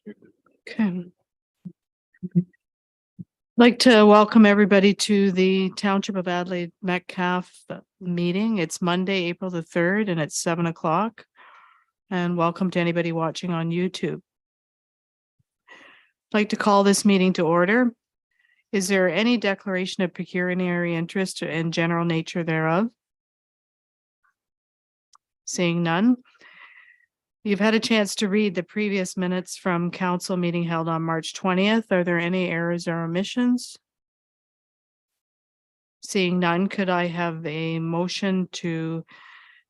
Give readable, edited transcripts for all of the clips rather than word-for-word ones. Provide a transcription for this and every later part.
Okay. I'd like to welcome everybody to the Township of Adelaide Metcalfe meeting. It's Monday, April the 3rd, and it's 7 o'clock. And welcome to anybody watching on YouTube. I'd like to call this meeting to order. Is there any declaration of pecuniary interest and general nature thereof? Seeing none. You've had a chance to read the previous minutes from council meeting held on March 20th. Are there any errors or omissions? Seeing none, could I have a motion to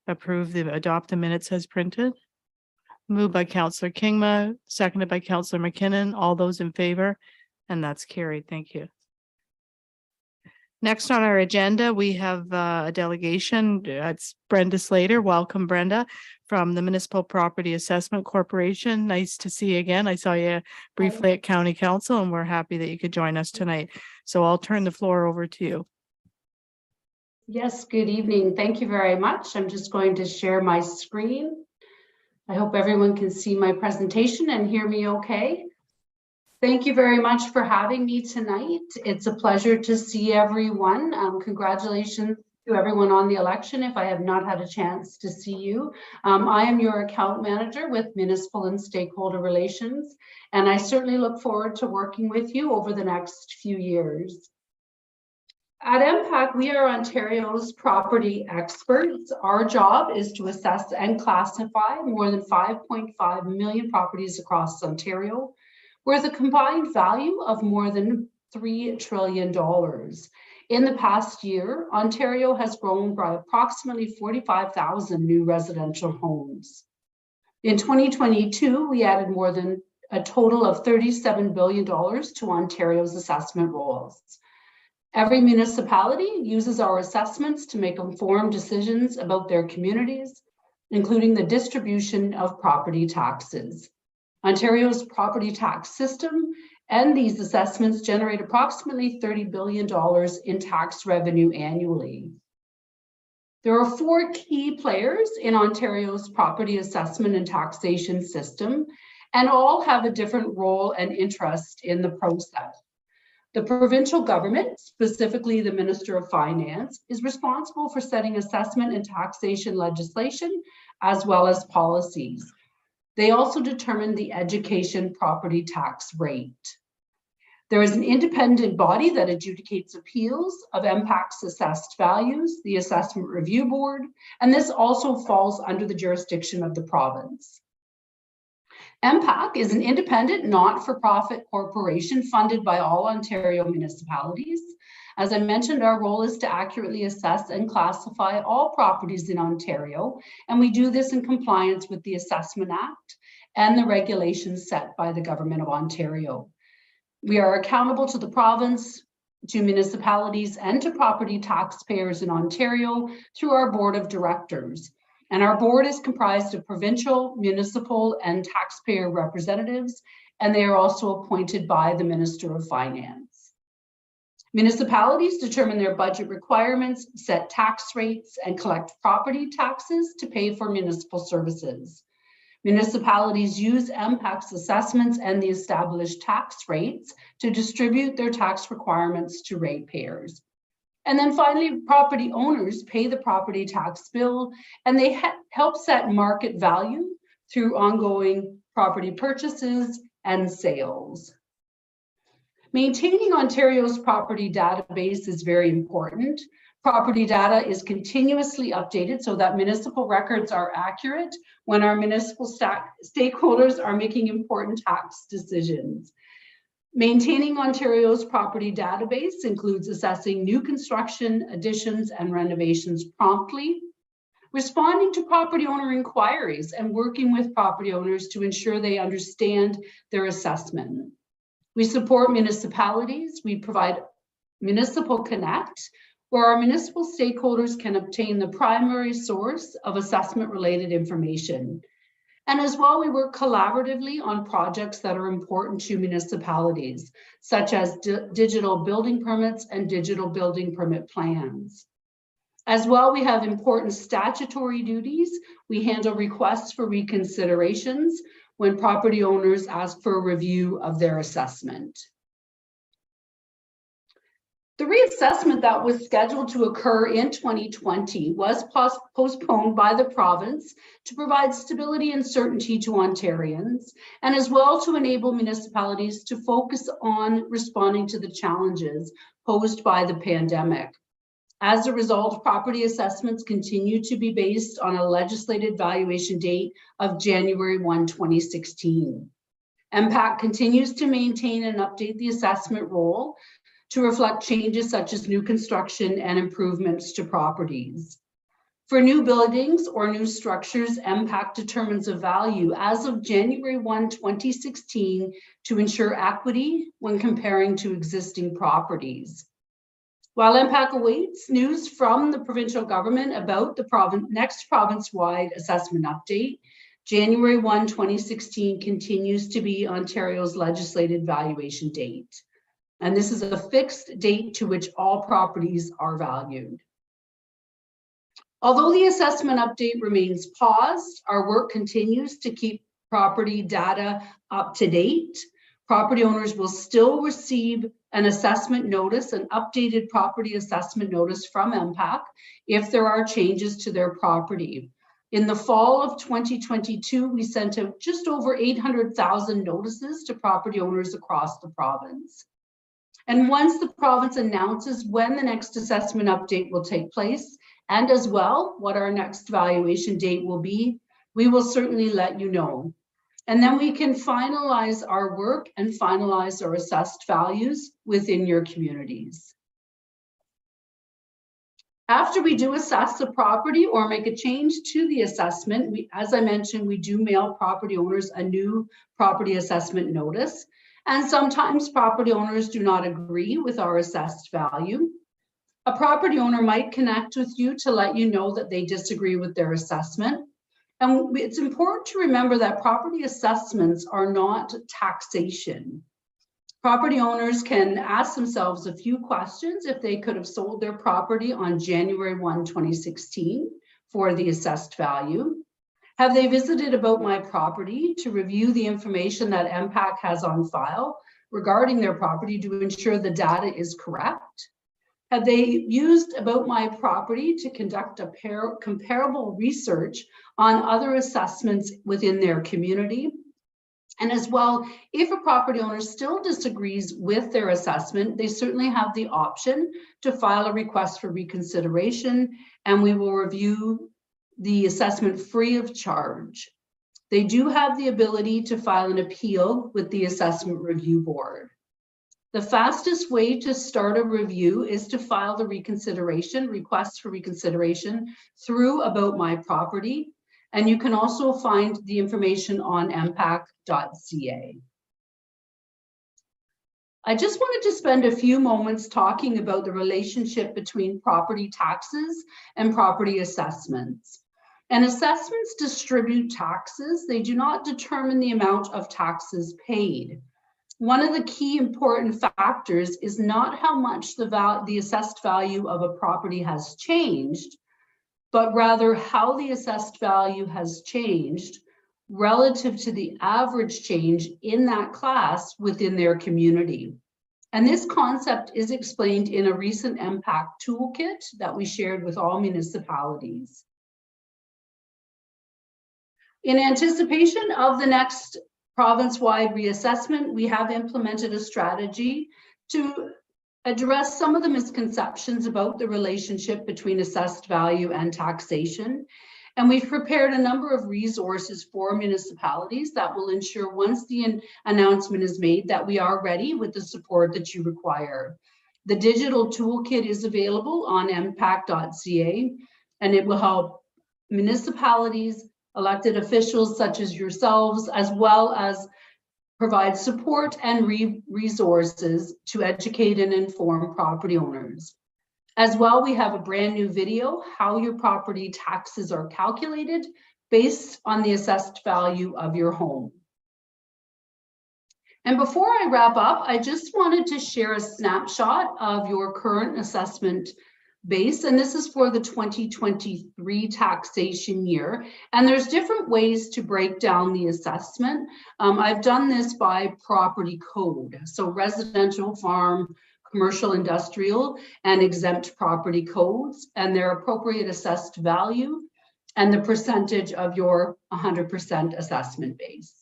adopt the minutes as printed? Moved by Councillor Kingma, seconded by Councillor McKinnon. All those in favor? And that's carried. Thank you. Next on our agenda, we have a delegation. It's Brenda Slater. Welcome, Brenda, from the Municipal Property Assessment Corporation. Nice to see you again. I saw you briefly at County Council, and we're happy that you could join us tonight. So I'll turn the floor over to you. Yes, good evening. Thank you very much. I'm just going to share my screen. I hope everyone can see my presentation and hear me okay. Thank you very much for having me tonight. It's a pleasure to see everyone. Congratulations to everyone on the election if I have not had a chance to see you. I am your account manager with Municipal and Stakeholder Relations, and I certainly look forward to working with you over the next few years. At MPAC, we are Ontario's property experts. Our job is to assess and classify more than 5.5 million properties across Ontario, worth a combined value of more than $3 trillion. In the past year, Ontario has grown by approximately 45,000 new residential homes. In 2022, we added more than a total of $37 billion to Ontario's assessment rolls. Every municipality uses our assessments to make informed decisions about their communities, including the distribution of property taxes. Ontario's property tax system and these assessments generate approximately $30 billion in tax revenue annually. There are 4 key players in Ontario's property assessment and taxation system, and all have a different role and interest in the process. The provincial government, specifically the Minister of Finance, is responsible for setting assessment and taxation legislation, as well as policies. They also determine the education property tax rate. There is an independent body that adjudicates appeals of MPAC's assessed values, the Assessment Review Board, and this also falls under the jurisdiction of the province. MPAC is an independent, not-for-profit corporation funded by all Ontario municipalities. As I mentioned, our role is to accurately assess and classify all properties in Ontario, and we do this in compliance with the Assessment Act and the regulations set by the Government of Ontario. We are accountable to the province, to municipalities, and to property taxpayers in Ontario through our board of directors. And our board is comprised of provincial, municipal, and taxpayer representatives, and they are also appointed by the Minister of Finance. Municipalities determine their budget requirements, set tax rates, and collect property taxes to pay for municipal services. Municipalities use MPAC's assessments and the established tax rates to distribute their tax requirements to ratepayers. And then finally, property owners pay the property tax bill, and they help set market value through ongoing property purchases and sales. Maintaining Ontario's property database is very important. Property data is continuously updated so that municipal records are accurate when our municipal stakeholders are making important tax decisions. Maintaining Ontario's property database includes assessing new construction, additions, and renovations promptly, responding to property owner inquiries, and working with property owners to ensure they understand their assessment. We support municipalities. We provide Municipal Connect, where our municipal stakeholders can obtain the primary source of assessment-related information. And as well, we work collaboratively on projects that are important to municipalities, such as digital building permits and digital building permit plans. As well, we have important statutory duties. We handle requests for reconsiderations. when property owners ask for a review of their assessment. The reassessment that was scheduled to occur in 2020 was postponed by the province to provide stability and certainty to Ontarians, and as well to enable municipalities to focus on responding to the challenges posed by the pandemic. As a result, property assessments continue to be based on a legislated valuation date of January 1, 2016. MPAC continues to maintain and update the assessment role to reflect changes such as new construction and improvements to properties. For new buildings or new structures, MPAC determines a value as of January 1, 2016 to ensure equity when comparing to existing properties. While MPAC awaits news from the provincial government about the next province-wide assessment update, January 1, 2016 continues to be Ontario's legislated valuation date. And this is a fixed date to which all properties are valued. Although the assessment update remains paused, our work continues to keep property data up to date. Property owners will still receive an assessment notice, an updated property assessment notice from MPAC if there are changes to their property. In the fall of 2022, we sent out just over 800,000 notices to property owners across the province. And once the province announces when the next assessment update will take place, and as well what our next valuation date will be, we will certainly let you know. And then we can finalize our work and finalize our assessed values within your communities. After we do assess the property or make a change to the assessment, as I mentioned, we do mail property owners a new property assessment notice. And sometimes property owners do not agree with our assessed value. A property owner might connect with you to let you know that they disagree with their assessment. And it's important to remember that property assessments are not taxation. Property owners can ask themselves a few questions if they could have sold their property on January 1, 2016 for the assessed value. Have they visited About My Property to review the information that MPAC has on file regarding their property to ensure the data is correct? Have they used About My Property to conduct a comparable research on other assessments within their community? And as well, if a property owner still disagrees with their assessment, they certainly have the option to file a request for reconsideration, and we will review the assessment free of charge. They do have the ability to file an appeal with the Assessment Review Board. The fastest way to start a review is to file the request for reconsideration through About My Property, and you can also find the information on mpac.ca. I just wanted to spend a few moments talking about the relationship between property taxes and property assessments. And assessments distribute taxes. They do not determine the amount of taxes paid. One of the key important factors is not how much the assessed value of a property has changed, but rather how the assessed value has changed relative to the average change in that class within their community. And this concept is explained in a recent MPAC toolkit that we shared with all municipalities. In anticipation of the next province-wide reassessment, we have implemented a strategy to address some of the misconceptions about the relationship between assessed value and taxation. And we've prepared a number of resources for municipalities that will ensure once the announcement is made that we are ready with the support that you require. The digital toolkit is available on mpac.ca, and it will help municipalities, elected officials such as yourselves, as well as provide support and resources to educate and inform property owners. As well, we have a brand new video, how your property taxes are calculated based on the assessed value of your home. And before I wrap up, I just wanted to share a snapshot of your current assessment base, and this is for the 2023 taxation year. And there's different ways to break down the assessment. I've done this by property code. So residential, farm, commercial, industrial, and exempt property codes, and their appropriate assessed value, and the percentage of your 100% assessment base.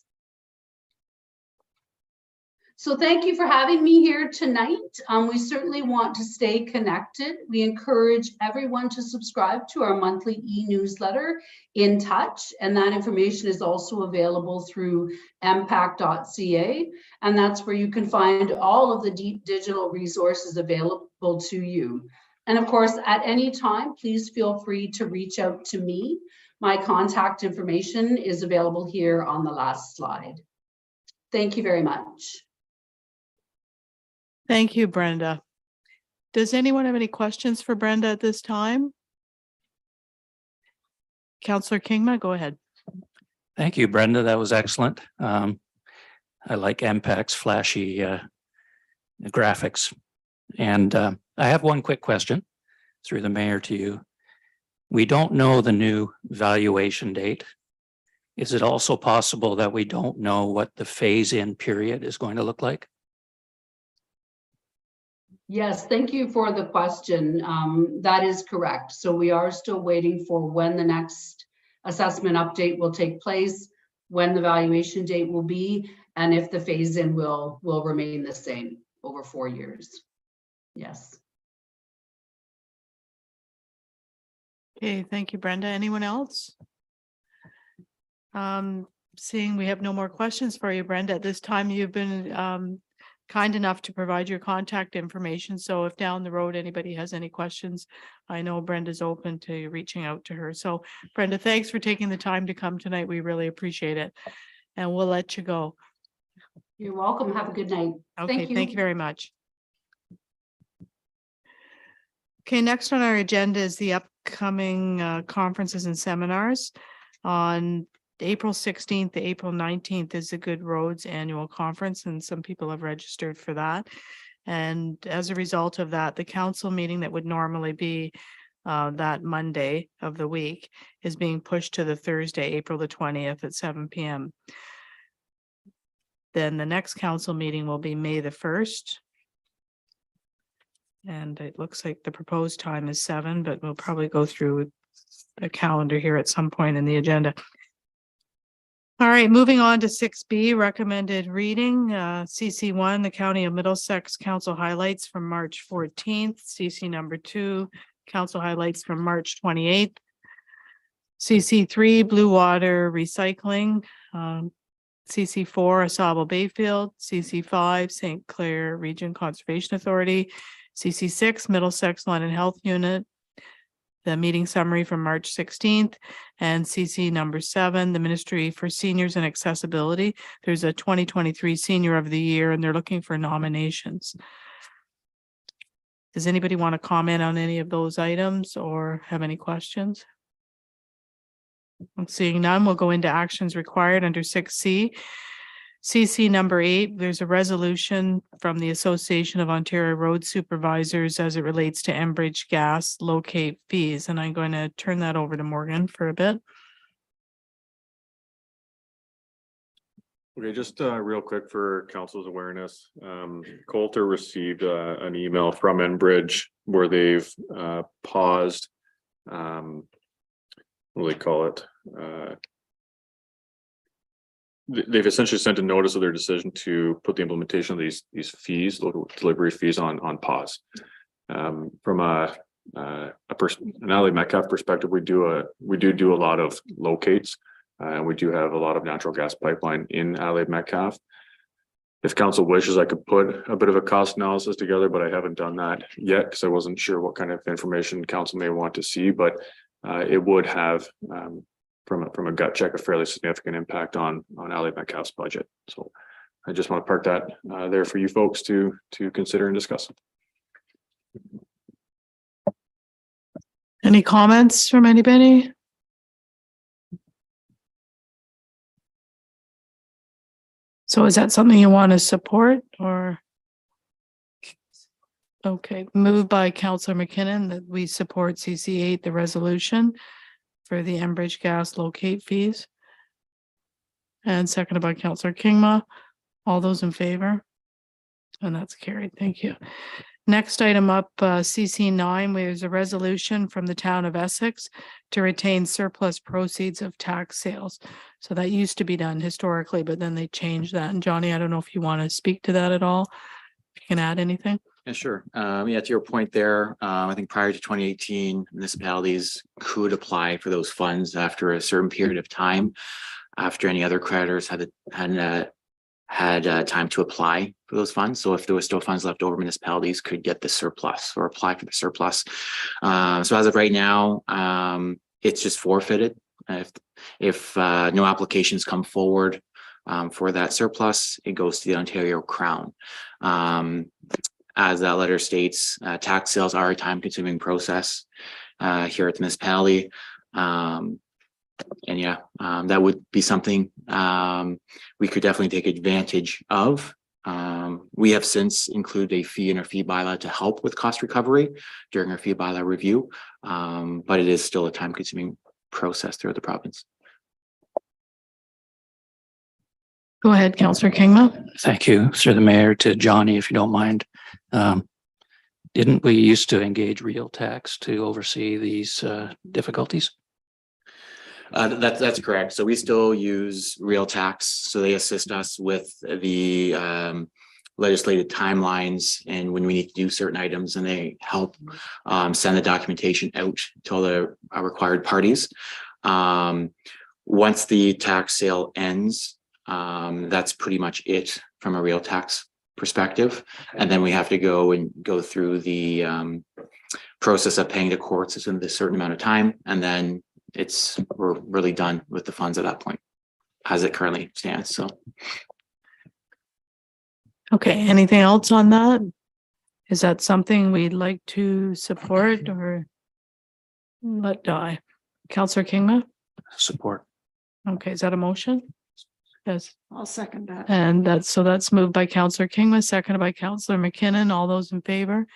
So thank you for having me here tonight. We certainly want to stay connected. We encourage everyone to subscribe to our monthly e-newsletter, In Touch, and that information is also available through mpact.ca, and that's where you can find all of the deep digital resources available to you. And of course, at any time, please feel free to reach out to me. My contact information is available here on the last slide. Thank you very much. Thank you, Brenda. Does anyone have any questions for Brenda at this time? Councillor Kingma, go ahead. Thank you, Brenda. That was excellent. I like MPAC's flashy graphics. And I have one quick question through the mayor to you. We don't know the new valuation date. Is it also possible that we don't know what the phase-in period is going to look like? Yes, thank you for the question. That is correct. So we are still waiting for when the next assessment update will take place, when the valuation date will be, and if the phase-in will remain the same over 4 years. Yes. Okay, thank you, Brenda. Anyone else? Seeing we have no more questions for you, Brenda, at this time you've been kind enough to provide your contact information. So if down the road anybody has any questions, I know Brenda's open to reaching out to her. So Brenda, thanks for taking the time to come tonight. We really appreciate it. And we'll let you go. You're welcome. Have a good night. Okay, thank you very much. Okay, next on our agenda is the upcoming conferences and seminars. On April 16th to April 19th is the Good Roads Annual Conference, and some people have registered for that. And as a result of that, the council meeting that would normally be that Monday of the week is being pushed to the Thursday, April the 20th at 7 p.m. Then the next council meeting will be May the 1st. And it looks like the proposed time is 7, but we'll probably go through the calendar here at some point in the agenda. All right, moving on to 6B, recommended reading, CC1, the County of Middlesex Council highlights from March 14th, CC number 2, Council highlights from March 28th, CC3, Blue Water Recycling, CC4, Asable Bayfield, CC5, St. Clair Region Conservation Authority, CC6, Middlesex London Health Unit, the meeting summary from March 16th, and CC number 7, the Ministry for Seniors and Accessibility. There's a 2023 Senior of the Year, and they're looking for nominations. Does anybody want to comment on any of those items or have any questions? I'm seeing none. We'll go into actions required under 6C. CC number 8, there's a resolution from the Association of Ontario Road Supervisors as it relates to Enbridge gas locate fees. And I'm going to turn that over to Morgan for a bit. Okay, just real quick for council's awareness. Coulter received an email from Enbridge where they've paused, what do they call it? They've essentially sent a notice of their decision to put the implementation of these fees, local delivery fees, on pause. From an Adelaide Metcalfe perspective, we do a lot of locates, and we do have a lot of natural gas pipeline in Adelaide Metcalfe. If council wishes, I could put a bit of a cost analysis together, but I haven't done that yet because I wasn't sure what kind of information council may want to see. But it would have, from a gut check, a fairly significant impact on Adelaide Metcalfe's budget. So I just want to park that there for you folks to consider and discuss. Any comments from anybody? So is that something you want to support or? Okay, moved by Counselor McKinnon that we support CC8, the resolution for the Enbridge gas locate fees. And seconded by Counselor Kingma. All those in favor? And that's carried. Thank you. Next item up, CC9, where there's a resolution from the town of Essex to retain surplus proceeds of tax sales. So that used to be done historically, but then they changed that. And Johnny, I don't know if you want to speak to that at all. If you can add anything. Yeah, sure. Yeah, to your point there, I think prior to 2018, municipalities could apply for those funds after a certain period of time, after any other creditors had time to apply for those funds. So if there was still funds left over, municipalities could get the surplus or apply for the surplus. So as of right now, it's just forfeited. If no applications come forward for that surplus, it goes to the Ontario Crown. As that letter states, tax sales are a time-consuming process here at the municipality. And yeah, that would be something we could definitely take advantage of. We have since included a fee in our fee bylaw to help with cost recovery during our fee bylaw review, but it is still a time-consuming process throughout the province. Go ahead, Counselor Kingma. Thank you, through the mayor, to Johnny, if you don't mind. Didn't we used to engage Real Tax to oversee these difficulties? That's correct. So we still use Real Tax. So they assist us with the legislative timelines and when we need to do certain items, and they help send the documentation out to all the required parties. Once the tax sale ends, that's pretty much it from a Real Tax perspective. And then we have to go through the process of paying the courts in a certain amount of time. And then we're really done with the funds at that point as it currently stands. So. Okay, anything else on that? Is that something we'd like to support or let die? Counselor Kingma? Support. Okay, is that a motion? Yes. I'll second that. And that's moved by Counselor Kingma, seconded by Counselor McKinnon. All those in favor?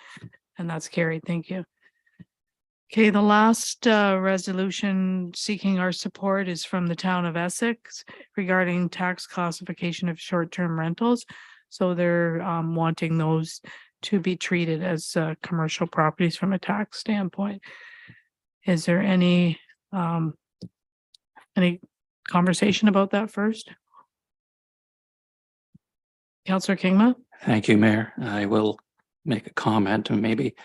And that's carried. Thank you. Okay, the last resolution seeking our support is from the town of Essex regarding tax classification of short-term rentals. So they're wanting those to be treated as commercial properties from a tax standpoint. Is there any conversation about that first? Counselor Kingma? Thank you, Mayor. I will make a comment, and maybe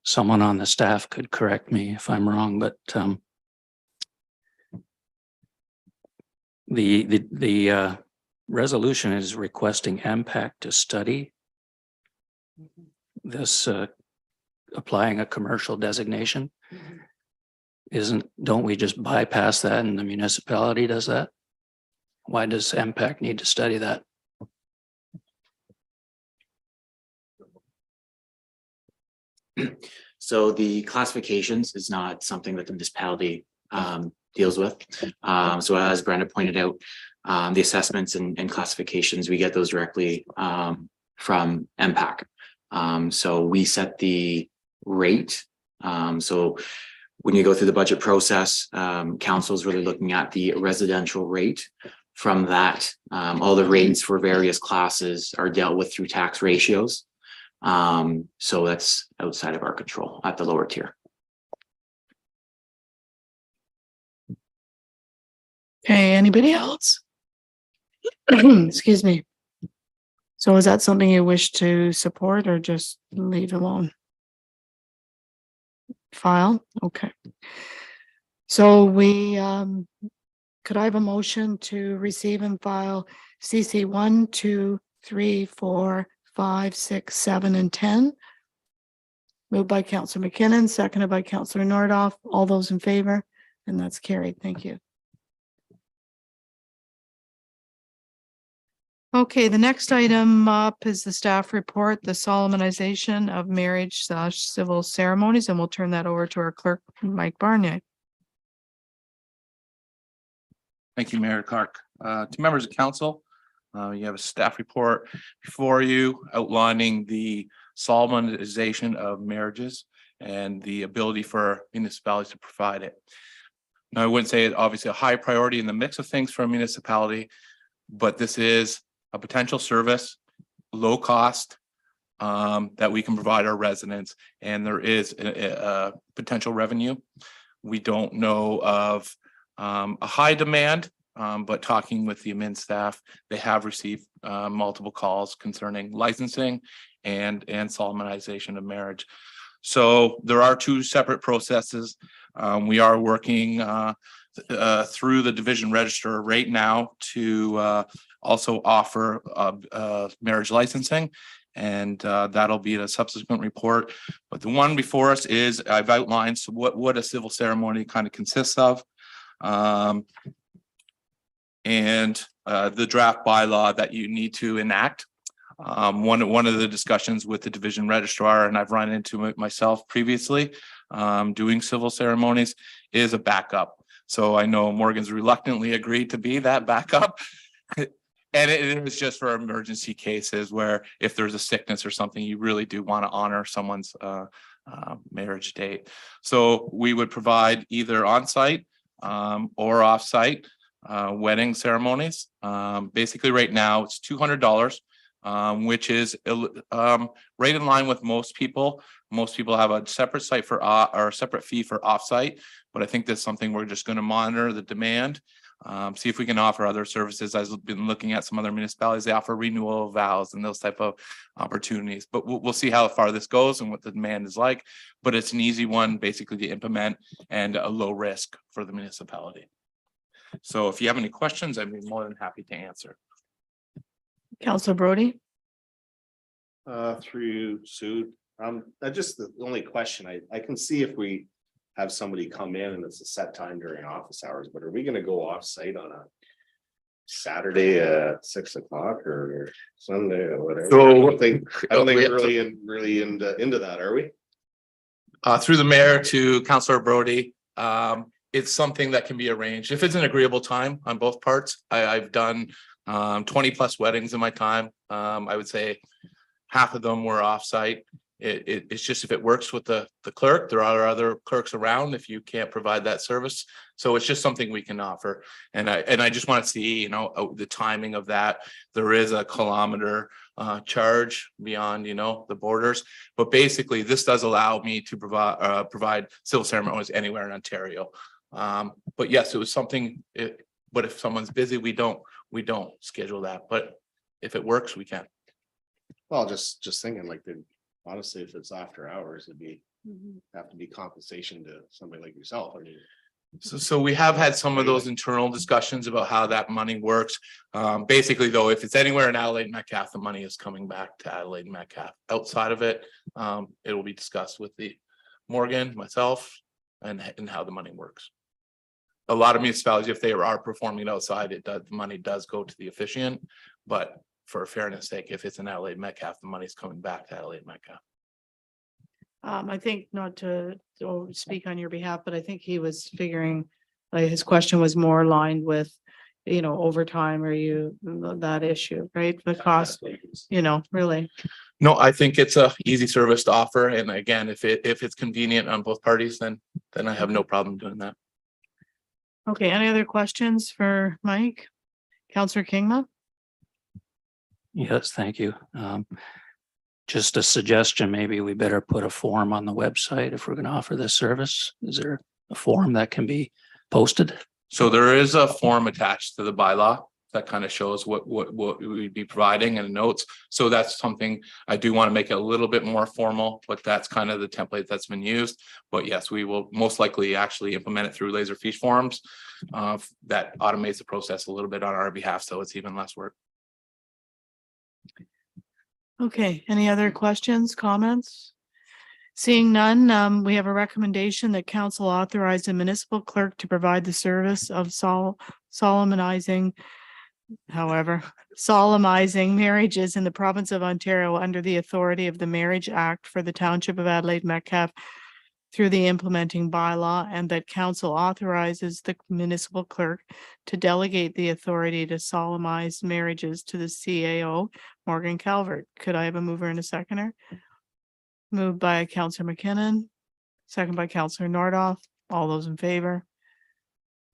someone on the staff could correct me if I'm wrong, but the resolution is requesting MPAC to study this applying a commercial designation. Don't we just bypass that and the municipality does that? Why does MPAC need to study that? So the classifications is not something that the municipality deals with. So as Brenda pointed out, the assessments and classifications, we get those directly from MPAC. So we set the rate. So when you go through the budget process, council is really looking at the residential rate. From that, all the rates for various classes are dealt with through tax ratios. So that's outside of our control at the lower tier. Okay, anybody else? Excuse me. So is that something you wish to support or just leave alone? File, okay. So we, could I have a motion to receive and file CC 1, 2, 3, 4, 5, 6, 7, and 10? Moved by Counselor McKinnon, seconded by Counselor Nordoff. All those in favor? And that's carried. Thank you. Okay, the next item up is the staff report, the solemnization of marriage/civil ceremonies, and we'll turn that over to our clerk, Mike Barnier. Thank you, Mayor Clark. To members of council, you have a staff report before you outlining the solemnization of marriages and the ability for municipalities to provide it. Now, I wouldn't say it's obviously a high priority in the mix of things for a municipality, but this is a potential service, low cost, that we can provide our residents, and there is a potential revenue. We don't know of a high demand, but talking with the admin staff, they have received multiple calls concerning licensing and solemnization of marriage. So there are two separate processes. We are working through the division register right now to also offer marriage licensing, and that'll be a subsequent report. But the one before us is, I've outlined what a civil ceremony kind of consists of. And the draft bylaw that you need to enact. One of the discussions with the division registrar, and I've run into it myself previously, doing civil ceremonies, is a backup. So I know Morgan's reluctantly agreed to be that backup. And it is just for emergency cases where if there's a sickness or something, you really do want to honor someone's marriage date. So we would provide either on-site or off-site wedding ceremonies. Basically right now it's $200, which is right in line with most people. Most people have a separate site for or a separate fee for off-site, but I think that's something we're just going to monitor the demand. See if we can offer other services. I've been looking at some other municipalities. They offer renewal of vows and those type of opportunities, but we'll see how far this goes and what the demand is like. But it's an easy one basically to implement and a low risk for the municipality. So if you have any questions, I'd be more than happy to answer. Councilor Brody. Through Sue, just the only question, I can see if we have somebody come in and it's a set time during office hours, but are we gonna go off site on a Saturday at 6 o'clock or Sunday or whatever? So I don't think we're really into that, are we? Through the mayor to Councilor Brody, it's something that can be arranged if it's an agreeable time on both parts. I've done 20 plus weddings in my time. I would say half of them were offsite. It's just if it works with the clerk, there are other clerks around if you can't provide that service. So it's just something we can offer. And I just want to see, the timing of that. There is a kilometer charge beyond, the borders. But basically, this does allow me to provide civil ceremonies anywhere in Ontario. But yes, it was something. But if someone's busy, we don't schedule that. But if it works, we can. Well, just thinking honestly, if it's after hours, it'd have to be compensation to somebody like yourself. I mean, So we have had some of those internal discussions about how that money works. Basically, though, if it's anywhere in Adelaide Metcalfe, the money is coming back to Adelaide Metcalfe. Outside of it, it will be discussed with the Morgan, myself, and how the money works. A lot of municipalities, if they are performing outside, the money does go to the officiant, but for fairness sake, if it's in Adelaide Metcalfe, the money's coming back to Adelaide Metcalfe. I think not to speak on your behalf, but I think he was figuring, like his question was more aligned with, overtime or that issue, right? The cost, really. No, I think it's a easy service to offer. And again, if it's convenient on both parties, then I have no problem doing that. Okay, any other questions for Mike? Councillor Kingma? Yes, thank you. Just a suggestion, maybe we better put a form on the website if we're going to offer this service. Is there a form that can be posted? So there is a form attached to the bylaw that kind of shows what we'd be providing and notes. So that's something I do want to make it a little bit more formal, but that's kind of the template that's been used. But yes, we will most likely actually implement it through Laserfiche forms. That automates the process a little bit on our behalf, so it's even less work. Okay, any other questions, comments? Seeing none, we have a recommendation that council authorize the municipal clerk to provide the service of solemnizing marriages in the province of Ontario under the authority of the Marriage Act for the Township of Adelaide Metcalfe through the implementing bylaw, and that council authorizes the municipal clerk to delegate the authority to solemnize marriages to the CAO, Morgan Calvert. Could I have a mover and a seconder? Moved by Counselor McKinnon, second by Counselor Nordoff. All those in favor?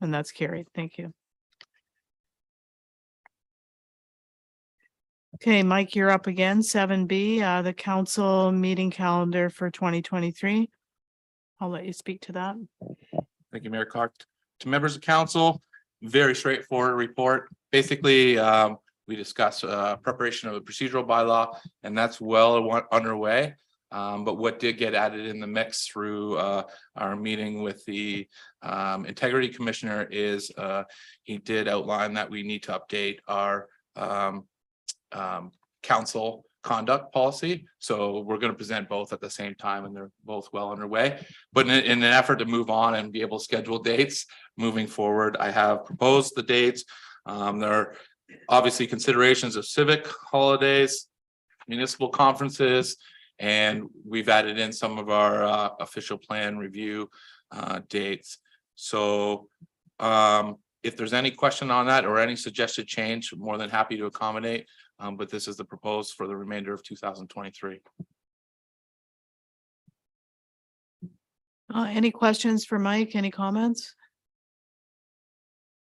And that's carried. Thank you. Okay, Mike, you're up again. 7B, the council meeting calendar for 2023. I'll let you speak to that. Thank you, Mayor Clark. To members of council, very straightforward report. Basically, we discussed preparation of a procedural bylaw, and that's well underway. But what did get added in the mix through our meeting with the integrity commissioner is he did outline that we need to update our council conduct policy. So we're going to present both at the same time, and they're both well underway. But in an effort to move on and be able to schedule dates moving forward, I have proposed the dates. There are obviously considerations of civic holidays, municipal conferences, and we've added in some of our official plan review dates. So if there's any question on that or any suggested change, I'm more than happy to accommodate. But this is the proposed for the remainder of 2023. Any questions for Mike? Any comments?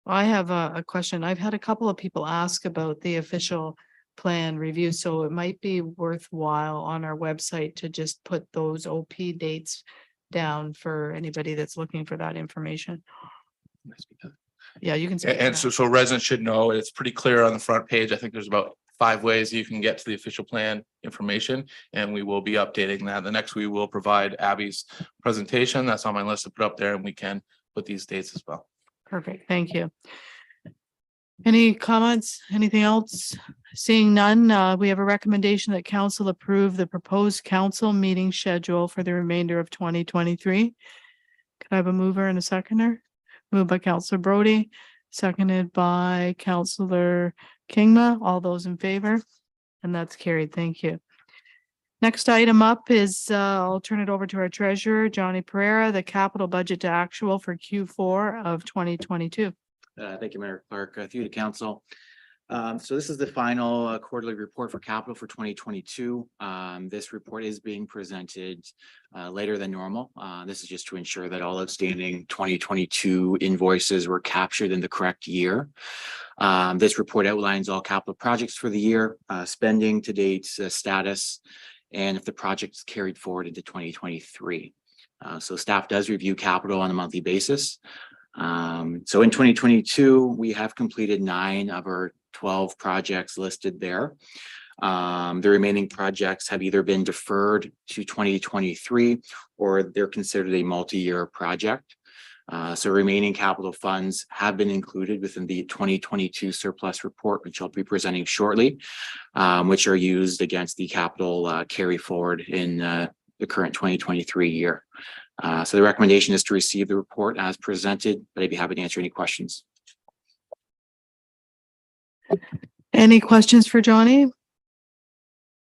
I have a question. I've had a couple of people ask about the official plan review, so it might be worthwhile on our website to just put those OP dates down for anybody that's looking for that information. Yeah, you can say. And so residents should know it's pretty clear on the front page. I think there's about 5 ways you can get to the official plan information, and we will be updating that. The next we will provide Abby's presentation. That's on my list to put up there, and we can put these dates as well. Perfect. Thank you. Any comments? Anything else? Seeing none, we have a recommendation that council approve the proposed council meeting schedule for the remainder of 2023. Could I have a mover and a seconder? Moved by Councillor Brody, seconded by Councillor Kingma. All those in favor? And that's carried. Thank you. Next item up is, I'll turn it over to our treasurer, Johnny Pereira, the capital budget to actual for Q4 of 2022. Thank you, Mayor Clark. Through the council. So this is the final quarterly report for capital for 2022. This report is being presented later than normal. This is just to ensure that all outstanding 2022 invoices were captured in the correct year. This report outlines all capital projects for the year, spending to date, status, and if the project is carried forward into 2023. So staff does review capital on a monthly basis. So in 2022, we have completed 9 of our 12 projects listed there. The remaining projects have either been deferred to 2023 or they're considered a multi-year project. So remaining capital funds have been included within the 2022 surplus report, which I'll be presenting shortly, which are used against the capital carry forward in the current 2023 year. So the recommendation is to receive the report as presented, but I'd be happy to answer any questions. Any questions for Johnny?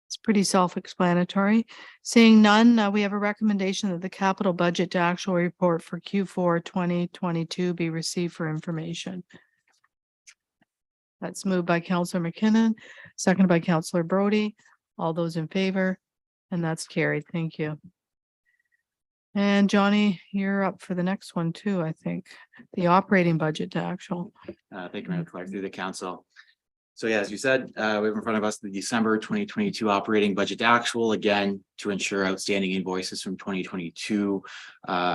It's pretty self-explanatory. Seeing none, we have a recommendation that the capital budget to actual report for Q4 2022 be received for information. That's moved by Councillor McKinnon, seconded by Councillor Brody. All those in favor, and that's carried. Thank you. And Johnny, you're up for the next one too, I think. The operating budget to actual. Thank you, Madam Clerk, through the council. So yeah, as you said, we have in front of us the December 2022 operating budget to actual, again, to ensure outstanding invoices from 2022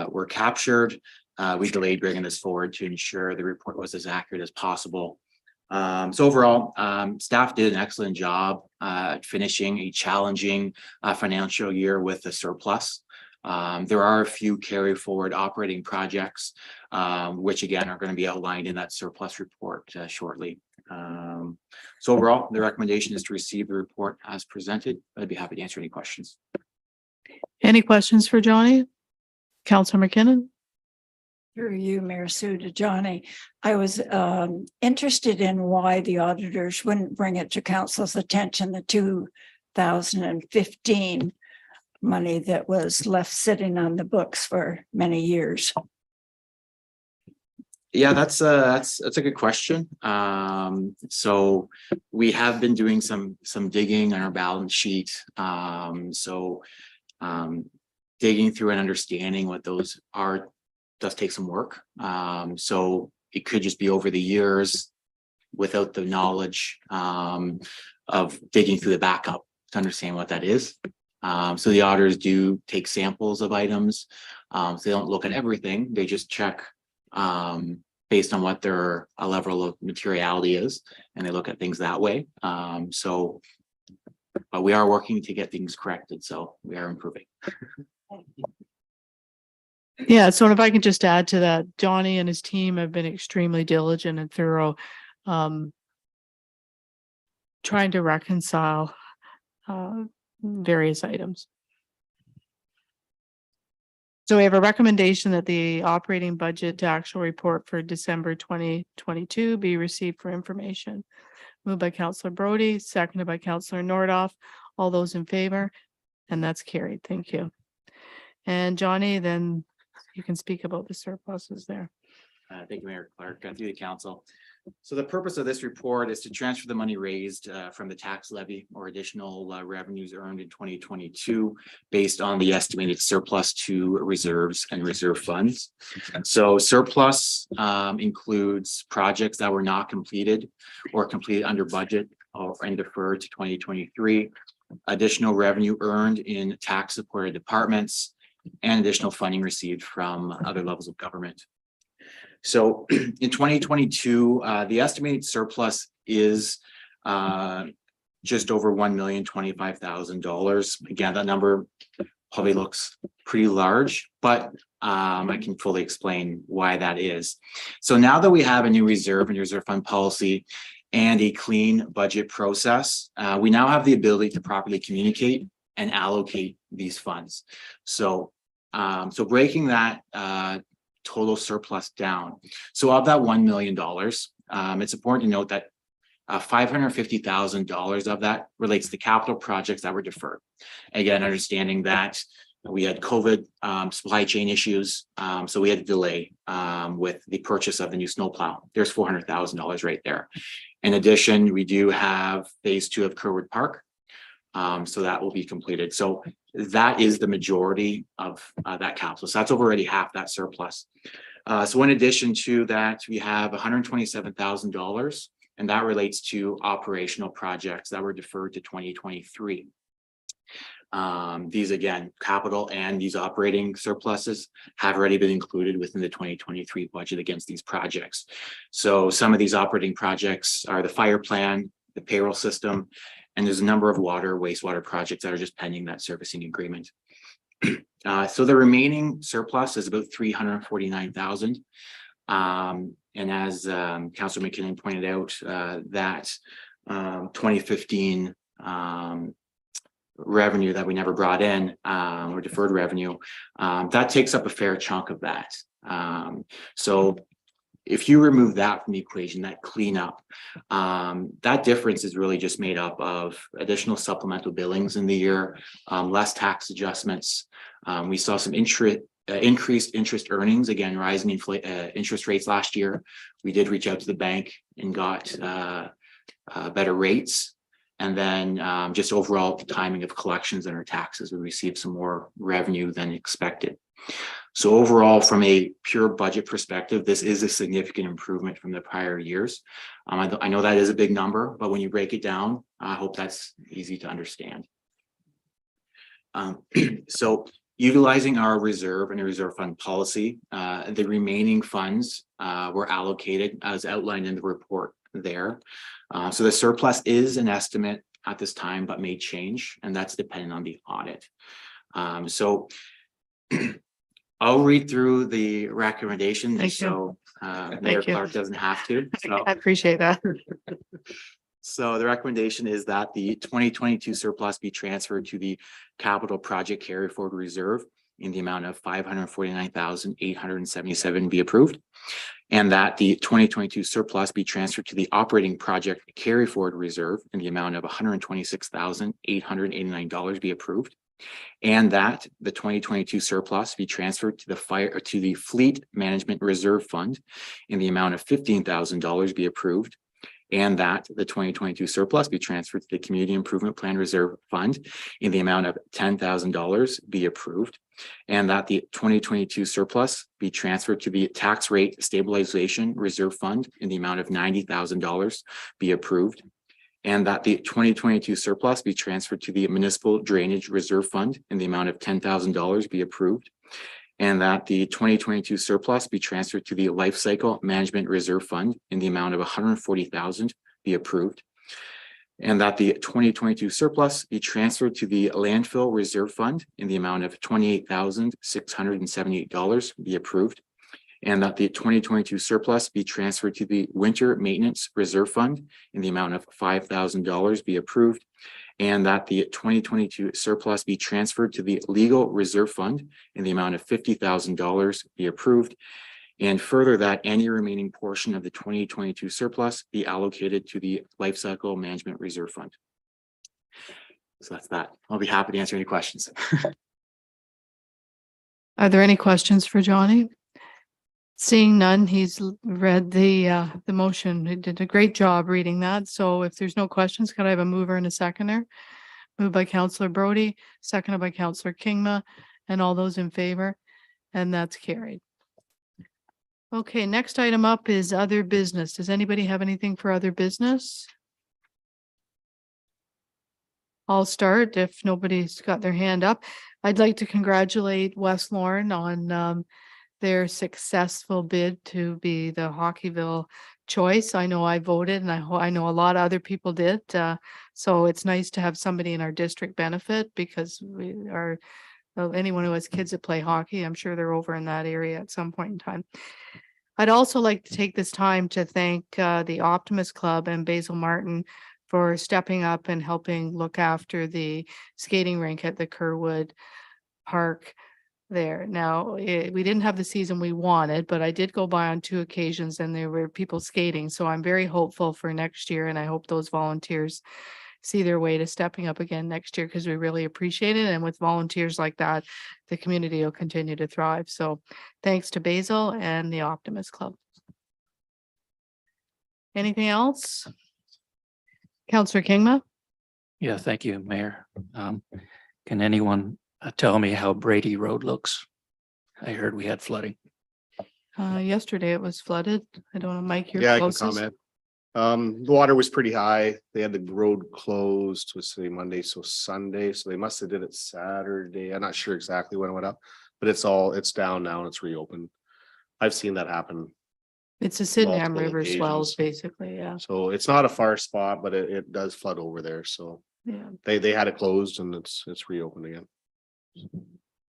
were captured. We delayed bringing this forward to ensure the report was as accurate as possible. So overall, staff did an excellent job finishing a challenging financial year with a surplus. There are a few carry forward operating projects, which again are going to be outlined in that surplus report shortly. So overall, the recommendation is to receive the report as presented. I'd be happy to answer any questions. Any questions for Johnny? Councillor McKinnon? Through you, Mayor Sue, to Johnny. I was interested in why the auditors wouldn't bring it to council's attention, the 2015 money that was left sitting on the books for many years. Yeah, that's a good question. So we have been doing some digging on our balance sheet. So digging through and understanding what those are does take some work. So it could just be over the years without the knowledge of digging through the backup to understand what that is. So the auditors do take samples of items. So they don't look at everything. They just check based on what their level of materiality is, and they look at things that way. But we are working to get things corrected, so we are improving. Yeah, so if I can just add to that, Johnny and his team have been extremely diligent and thorough, trying to reconcile various items. So we have a recommendation that the operating budget to actual report for December 2022 be received for information. Moved by Councillor Brody, seconded by Councillor Nordoff. All those in favor? And that's carried. Thank you. And Johnny, then you can speak about the surpluses there. Thank you, Mayor Clark, through the council. So the purpose of this report is to transfer the money raised from the tax levy or additional revenues earned in 2022 based on the estimated surplus to reserves and reserve funds. So surplus includes projects that were not completed or completed under budget and deferred to 2023, additional revenue earned in tax supported departments, and additional funding received from other levels of government. So in 2022, the estimated surplus is just over $1,025,000. Again, that number probably looks pretty large, but I can fully explain why that is. So now that we have a new reserve and reserve fund policy and a clean budget process, we now have the ability to properly communicate and allocate these funds. So breaking that total surplus down. So of that $1 million, it's important to note that $550,000 of that relates to capital projects that were deferred. Again, understanding that we had COVID supply chain issues, so we had to delay with the purchase of the new snowplow. There's $400,000 right there. In addition, we do have phase 2 of Kerwood Park. So that will be completed. So that is the majority of that capital. So that's already half that surplus. So in addition to that, we have $127,000, and that relates to operational projects that were deferred to 2023. These again, capital and these operating surpluses have already been included within the 2023 budget against these projects. So some of these operating projects are the fire plan, the payroll system, and there's a number of water, wastewater projects that are just pending that servicing agreement. So the remaining surplus is about $349,000. And as Councillor McKinnon pointed out, that 2015 revenue that we never brought in, or deferred revenue, that takes up a fair chunk of that. So if you remove that from the equation, that cleanup, that difference is really just made up of additional supplemental billings in the year, less tax adjustments. We saw some increased interest earnings, again, rising interest rates last year. We did reach out to the bank and got better rates. And then just overall the timing of collections and our taxes, we received some more revenue than expected. So overall, from a pure budget perspective, this is a significant improvement from the prior years. I know that is a big number, but when you break it down, I hope that's easy to understand. So utilizing our reserve and reserve fund policy, the remaining funds were allocated as outlined in the report there. So the surplus is an estimate at this time, but may change, and that's dependent on the audit. So I'll read through the recommendation. Thank so Mayor you. Clark doesn't have to. So. I appreciate that. So the recommendation is that the 2022 surplus be transferred to the capital project carry forward reserve in the amount of $549,877 be approved, and that the 2022 surplus be transferred to the operating project carry forward reserve in the amount of $126,889 be approved, and that the 2022 surplus be transferred to the fleet management reserve fund in the amount of $15,000 be approved, and that the 2022 surplus be transferred to the Community Improvement Plan Reserve Fund in the amount of $10,000 be approved, and that the 2022 surplus be transferred to the Tax Rate Stabilization Reserve Fund in the amount of $90,000 be approved, and that the 2022 surplus be transferred to the Municipal Drainage Reserve Fund in the amount of $10,000 be approved, and that the 2022 surplus be transferred to the Life Cycle Management Reserve Fund in the amount of $140,000 be approved, and that the 2022 surplus be transferred to the Landfill Reserve Fund in the amount of $28,678 be approved, and that the 2022 surplus be transferred to the Winter Maintenance Reserve Fund in the amount of $5,000 be approved, and that the 2022 surplus be transferred to the Legal Reserve Fund in the amount of $50,000 be approved, and further that any remaining portion of the 2022 surplus be allocated to the Life Cycle Management Reserve Fund. So that's that. I'll be happy to answer any questions. Are there any questions for Johnny? Seeing none, he's read the motion. He did a great job reading that. So if there's no questions, could I have a mover and a seconder? Moved by Councillor Brody, seconded by Councillor Kingma, and all those in favor, and that's carried. Okay, next item up is other business. Does anybody have anything for other business? I'll start if nobody's got their hand up. I'd like to congratulate West Lorne on their successful bid to be the Hockeyville choice. I know I voted, and I know a lot of other people did. So it's nice to have somebody in our district benefit, because we are, anyone who has kids that play hockey, I'm sure they're over in that area at some point in time. I'd also like to take this time to thank the Optimist Club and Basil Martin for stepping up and helping look after the skating rink at the Kerwood Park there. Now, we didn't have the season we wanted, but I did go by on 2 occasions and there were people skating. So I'm very hopeful for next year, and I hope those volunteers see their way to stepping up again next year, because we really appreciate it. And with volunteers like that, the community will continue to thrive. So thanks to Basil and the Optimist Club. Anything else? Councillor Kingma? Yeah, thank you, Mayor. Can anyone tell me how Brady Road looks? I heard we had flooding. Yesterday it was flooded. I don't know, Mike, you're Yeah, I can closest. comment. The water was pretty high. They had the road closed, was say Monday, so Sunday, so they must have did it Saturday. I'm not sure exactly when it went up, but it's down now and it's reopened. I've seen that happen. It's a Sydenham multiple River swells, occasions. basically, yeah. So it's not a far spot, but it does flood over there. So Yeah. they had it closed and it's reopened again.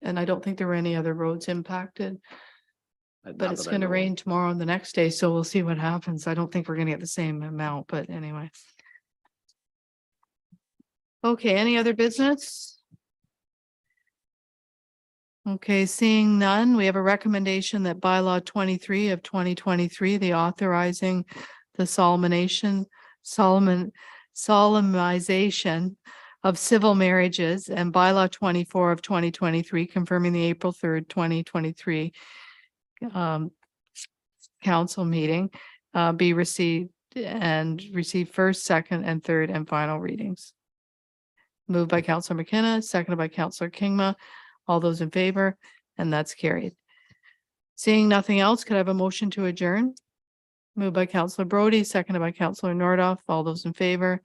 And I don't think there were any other roads impacted, but Not it's that I gonna know of. rain tomorrow and the next day, so we'll see what happens. I don't think we're gonna get the same amount, but anyway. Okay, any other business? Okay, seeing none, we have a recommendation that bylaw 23 of 2023, the authorizing the solemnization of civil marriages, and bylaw 24 of 2023, confirming the April 3rd, 2023 council meeting be received and receive first, second, and third and final readings. Moved by Councillor McKenna, seconded by Councillor Kingma. All those in favor, and that's carried. Seeing nothing else, could I have a motion to adjourn? Moved by Councillor Brody, seconded by Councillor Nordoff. All those in favor,